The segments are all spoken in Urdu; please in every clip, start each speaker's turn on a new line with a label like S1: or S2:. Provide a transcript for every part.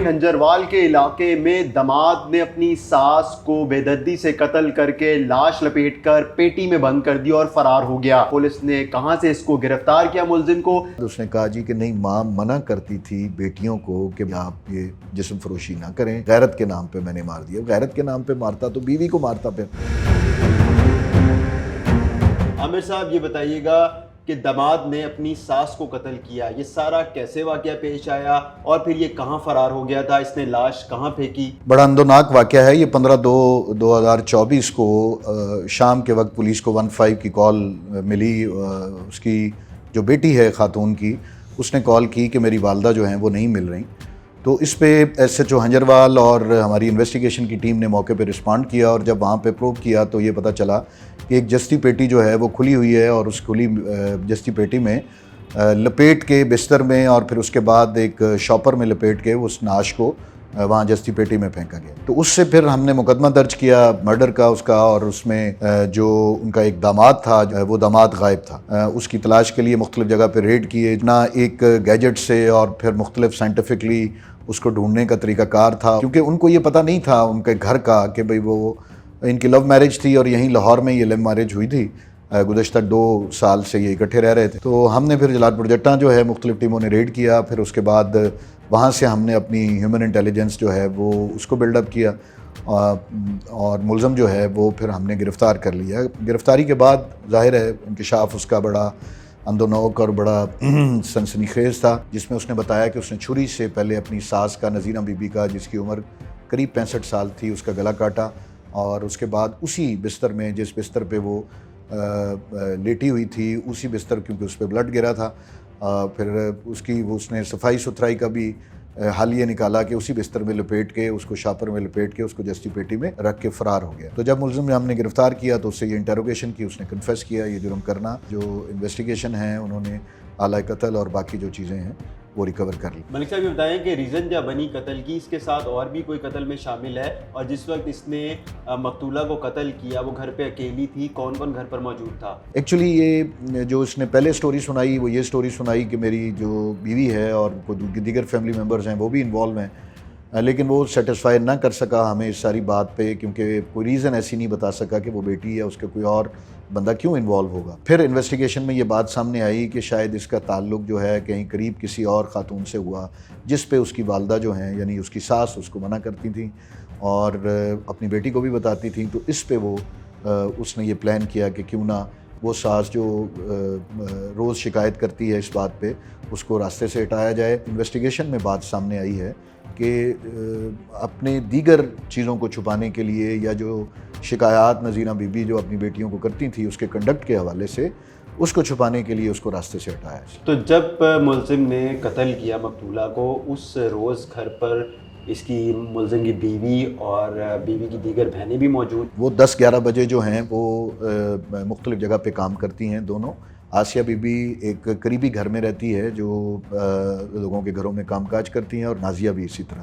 S1: جھنجھروال کے علاقے میں داماد نے اپنی ساس کو بے دردی سے قتل کر کے لاش لپیٹ کر پیٹی میں بند کر دی اور فرار ہو گیا۔ پولیس نے کہاں سے اس کو گرفتار کیا ملزم کو؟
S2: اس نے کہا جی کہ نہیں، ماں منع کرتی تھی بیٹیوں کو کہ آپ یہ جسم فروشی نہ کریں، غیرت کے نام پہ میں نے مار دیا۔ غیرت کے نام پہ مارتا تو بیوی کو مارتا پھر۔
S1: عامر صاحب یہ بتائیے گا کہ داماد نے اپنی ساس کو قتل کیا، یہ سارا کیسے واقعہ پیش آیا اور پھر یہ کہاں فرار ہو گیا تھا، اس نے لاش کہاں پھینکی؟
S2: بڑا اندوناک واقعہ ہے یہ۔ 15/2/2024 کو شام کے وقت پولیس کو 15 کی کال ملی۔ اس کی جو بیٹی ہے خاتون کی، اس نے کال کی کہ میری والدہ جو ہیں وہ نہیں مل رہی۔ تو اس پہ ایس ایچ او جھنجھروال اور ہماری انویسٹیگیشن کی ٹیم نے موقع پہ رسپانڈ کیا، اور جب وہاں پہ پروب کیا تو یہ پتہ چلا کہ ایک جستی پیٹی جو ہے وہ کھلی ہوئی ہے، اور اس کھلی جستی پیٹی میں لپیٹ کے بستر میں اور پھر اس کے بعد ایک شاپر میں لپیٹ کے اس ناش کو وہاں جستی پیٹی میں پھینکا گیا۔ تو اس سے پھر ہم نے مقدمہ درج کیا مرڈر کا اس کا، اور اس میں جو ان کا ایک داماد تھا وہ داماد غائب تھا۔ اس کی تلاش کے لیے مختلف جگہ پہ ریڈ کیے، نہ ایک گیجٹ سے اور پھر مختلف سائنٹیفکلی اس کو ڈھونڈنے کا طریقہ کار تھا، کیونکہ ان کو یہ پتہ نہیں تھا ان کے گھر کا کہ بھئی وہ ان کی لو میرج تھی، اور یہیں لاہور میں یہ لو میرج ہوئی تھی۔ گزشتہ 2 سال سے یہ اکٹھے رہ رہے تھے۔ تو ہم نے پھر جلال پور جٹاں جو ہے مختلف ٹیموں نے ریڈ کیا، پھر اس کے بعد وہاں سے ہم نے اپنی ہیومن انٹیلیجنس جو ہے وہ اس کو بلڈ اپ کیا، اور ملزم جو ہے وہ پھر ہم نے گرفتار کر لیا۔ گرفتاری کے بعد ظاہر ہے انکشاف اس کا بڑا اندونوک اور بڑا سنسنی خیز تھا، جس میں اس نے بتایا کہ اس نے چھری سے پہلے اپنی ساس کا، نذیرہ بی بی کا، جس کی عمر قریب 65 سال تھی، اس کا گلا کاٹا، اور اس کے بعد اسی بستر میں، جس بستر پہ وہ لیٹی ہوئی تھی، اسی بستر، کیونکہ اس پہ بلڈ گرا تھا، پھر اس نے صفائی ستھرائی کا بھی حل یہ نکالا کہ اسی بستر میں لپیٹ کے، اس کو شاپر میں لپیٹ کے، اس کو جستی پیٹی میں رکھ کے فرار ہو گیا۔ تو جب ملزم نے ہم نے گرفتار کیا تو اس سے یہ انٹروگیشن کی، اس نے کنفیس کیا یہ جرم کرنا۔ جو انویسٹیگیشن ہے انہوں نے آلہ قتل اور باقی جو چیزیں ہیں وہ ریکور کر لی۔
S1: ملک صاحب یہ بتائیں کہ ریزن کیا بنی قتل کی؟ اس کے ساتھ اور بھی کوئی قتل میں شامل ہے؟ اور جس وقت اس نے مقتولہ کو قتل کیا وہ گھر پہ اکیلی تھی، کون کون گھر پر موجود تھا؟
S2: ایکچولی یہ جو اس نے پہلے سٹوری سنائی وہ یہ سٹوری سنائی کہ میری جو بیوی ہے اور کوئی دیگر فیملی ممبرز ہیں وہ بھی انوالو ہیں، لیکن وہ سیٹسفائی نہ کر سکا ہمیں اس ساری بات پہ، کیونکہ کوئی ریزن ایسی نہیں بتا سکا کہ وہ بیٹی ہے، اس کے کوئی اور بندہ کیوں انوالو ہوگا۔ پھر انویسٹیگیشن میں یہ بات سامنے آئی کہ شاید اس کا تعلق جو ہے کہیں قریب کسی اور خاتون سے ہوا، جس پہ اس کی والدہ جو ہیں یعنی اس کی ساس اس کو منع کرتی تھیں اور اپنی بیٹی کو بھی بتاتی تھیں۔ تو اس پہ اس نے یہ پلان کیا کہ کیوں نہ وہ ساس جو روز شکایت کرتی ہے اس بات پہ، اس کو راستے سے ہٹایا جائے۔ انویسٹیگیشن میں بات سامنے آئی ہے کہ اپنے دیگر چیزوں کو چھپانے کے لیے، یا جو شکایات نذیرہ بی بی جو اپنی بیٹیوں کو کرتی تھی اس کے کنڈکٹ کے حوالے سے، اس کو چھپانے کے لیے اس کو راستے سے ہٹایا۔
S1: تو جب ملزم نے قتل کیا مقتولہ کو، اس روز گھر پر اس کی ملزم کی بیوی اور بیوی کی دیگر بہنیں بھی موجود؟
S2: وہ 10-11 بجے جو ہیں وہ مختلف جگہ پہ کام کرتی ہیں دونوں۔ آسیہ بی بی ایک قریبی گھر میں رہتی ہے جو لوگوں کے گھروں میں کام کاج کرتی ہیں، اور نازیہ بھی اسی طرح۔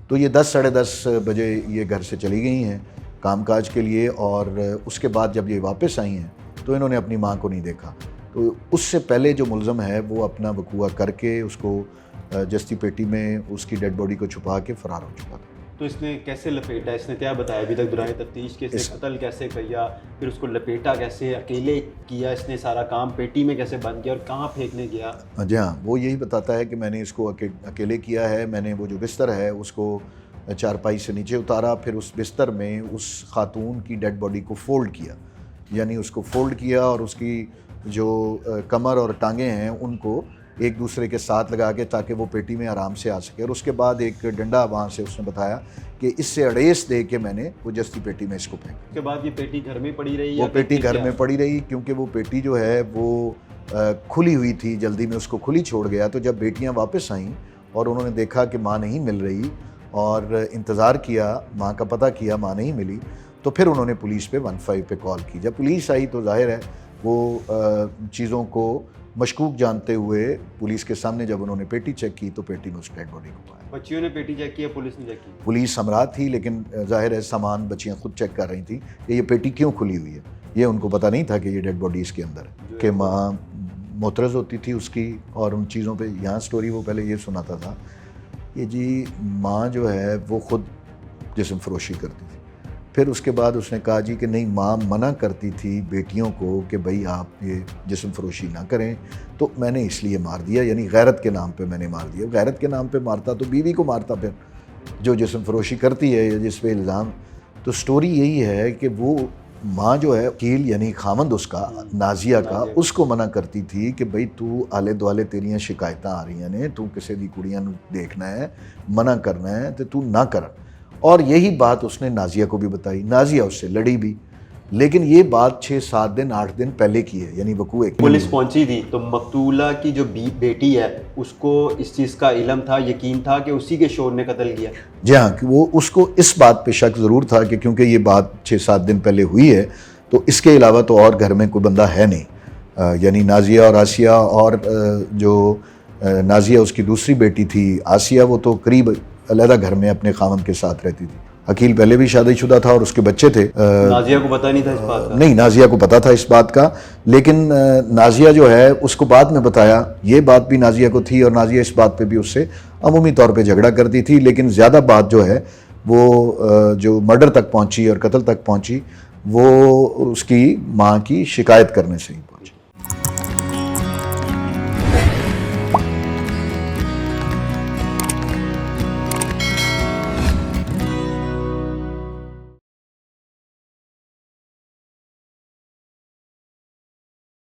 S2: تو یہ 10-10:30 بجے یہ گھر سے چلی گئی ہیں کام کاج کے لیے، اور اس کے بعد جب یہ واپس آئی ہیں تو انہوں نے اپنی ماں کو نہیں دیکھا۔ تو اس سے پہلے جو ملزم ہے وہ اپنا وقوع کر کے اس کو جستی پیٹی میں اس کی ڈیڈ باڈی کو چھپا کے فرار ہو چکا تھا۔
S1: تو اس نے کیسے لپیٹا؟ اس نے کیا بتایا ابھی تک دوران تفتیش کے؟ اس نے قتل کیسے کیا، پھر اس کو لپیٹا کیسے، اکیلے کیا اس نے سارا کام، پیٹی میں کیسے بند کیا، اور کہاں پھینکنے گیا؟
S2: جی ہاں، وہ یہی بتاتا ہے کہ میں نے اس کو اکیلے کیا ہے۔ میں نے وہ جو بستر ہے اس کو چارپائی سے نیچے اتارا، پھر اس بستر میں اس خاتون کی ڈیڈ باڈی کو فولڈ کیا، یعنی اس کو فولڈ کیا، اور اس کی جو کمر اور ٹانگیں ہیں ان کو ایک دوسرے کے ساتھ لگا کے تاکہ وہ پیٹی میں آرام سے آ سکے، اور اس کے بعد ایک ڈنڈا وہاں سے اس نے بتایا کہ اس سے اڑیس دے کے میں نے وہ جستی پیٹی میں اس کو پھینکا۔
S1: اس کے بعد یہ پیٹی گھر میں پڑی رہی؟
S2: وہ پیٹی گھر میں پڑی رہی، کیونکہ وہ پیٹی جو ہے وہ کھلی ہوئی تھی، جلدی میں اس کو کھلی چھوڑ گیا۔ تو جب بیٹیاں واپس آئیں اور انہوں نے دیکھا کہ ماں نہیں مل رہی، اور انتظار کیا، ماں کا پتہ کیا، ماں نہیں ملی، تو پھر انہوں نے پولیس پہ 15 پہ کال کی۔ جب پولیس آئی تو ظاہر ہے وہ چیزوں کو مشکوک جانتے ہوئے پولیس کے سامنے جب انہوں نے پیٹی چیک کی تو پیٹی میں اس ڈیڈ باڈی کو پایا۔
S1: بچیوں نے پیٹی چیک کی یا پولیس نے چیک کی؟
S2: پولیس ہمراہ تھی، لیکن ظاہر ہے سامان بچیاں خود چیک کر رہی تھیں کہ یہ پیٹی کیوں کھلی ہوئی ہے۔ یہ ان کو پتہ نہیں تھا کہ یہ ڈیڈ باڈی اس کے اندر ہے، کہ ماں معترض ہوتی تھی اس کی اور ان چیزوں پہ۔ یہاں سٹوری وہ پہلے یہ سناتا تھا کہ جی ماں جو ہے وہ خود جسم فروشی کرتی تھی. پھر اس کے بعد اس نے کہا جی کہ نہیں ماں منع کرتی تھی بیٹیوں کو کہ بھئی آپ یہ جسم فروشی نہ کریں تو میں نے اس لیے مار دیا, یعنی غیرت کے نام پہ میں نے مار دیا. غیرت کے نام پہ مارتا تو بیوی کو مارتا پھر جو جسم فروشی کرتی ہے یا جس پہ الزام. تو سٹوری یہی ہے کہ وہ ماں جو ہے وکیل یعنی خامند اس کا نازیہ کا اس کو منع کرتی تھی کہ بھئی تو آلے دوالے تیریاں شکایتاں آ رہی ہیں تو کسی دی کڑیاں نو دیکھنا ہے منع کرنا ہے تو نہ کر. اور یہی بات اس نے نازیہ کو بھی بتائی. نازیہ اس سے لڑی بھی, لیکن یہ بات 6-7 دن 8 دن پہلے کی ہے, یعنی وقوع
S1: پولیس پہنچی تھی تو مقتولہ کی جو بیٹی ہے اس کو اس چیز کا علم تھا, یقین تھا کہ اسی کے شوہر نے قتل کیا؟
S2: جی ہاں, کہ وہ اس کو اس بات پہ شک ضرور تھا کہ کیونکہ یہ بات 6-7 دن پہلے ہوئی ہے تو اس کے علاوہ تو اور گھر میں کوئی بندہ ہے نہیں. یعنی نازیہ اور آسیہ, اور جو نازیہ اس کی دوسری بیٹی تھی آسیہ, وہ تو قریب علیحدہ گھر میں اپنے خاوند کے ساتھ رہتی تھی. عقیل پہلے بھی شادی شدہ تھا اور اس کے بچے تھے.
S1: نازیہ کو پتہ نہیں تھا اس بات کا؟
S2: نہیں, نازیہ کو پتہ تھا اس بات کا, لیکن نازیہ جو ہے اس کو بعد میں بتایا. یہ بات بھی نازیہ کو تھی اور نازیہ اس بات پہ بھی اس سے عمومی طور پہ جھگڑا کرتی تھی, لیکن زیادہ بات جو ہے وہ جو مرڈر تک پہنچی اور قتل تک پہنچی وہ اس کی ماں کی شکایت کرنے سے ہی پہنچی.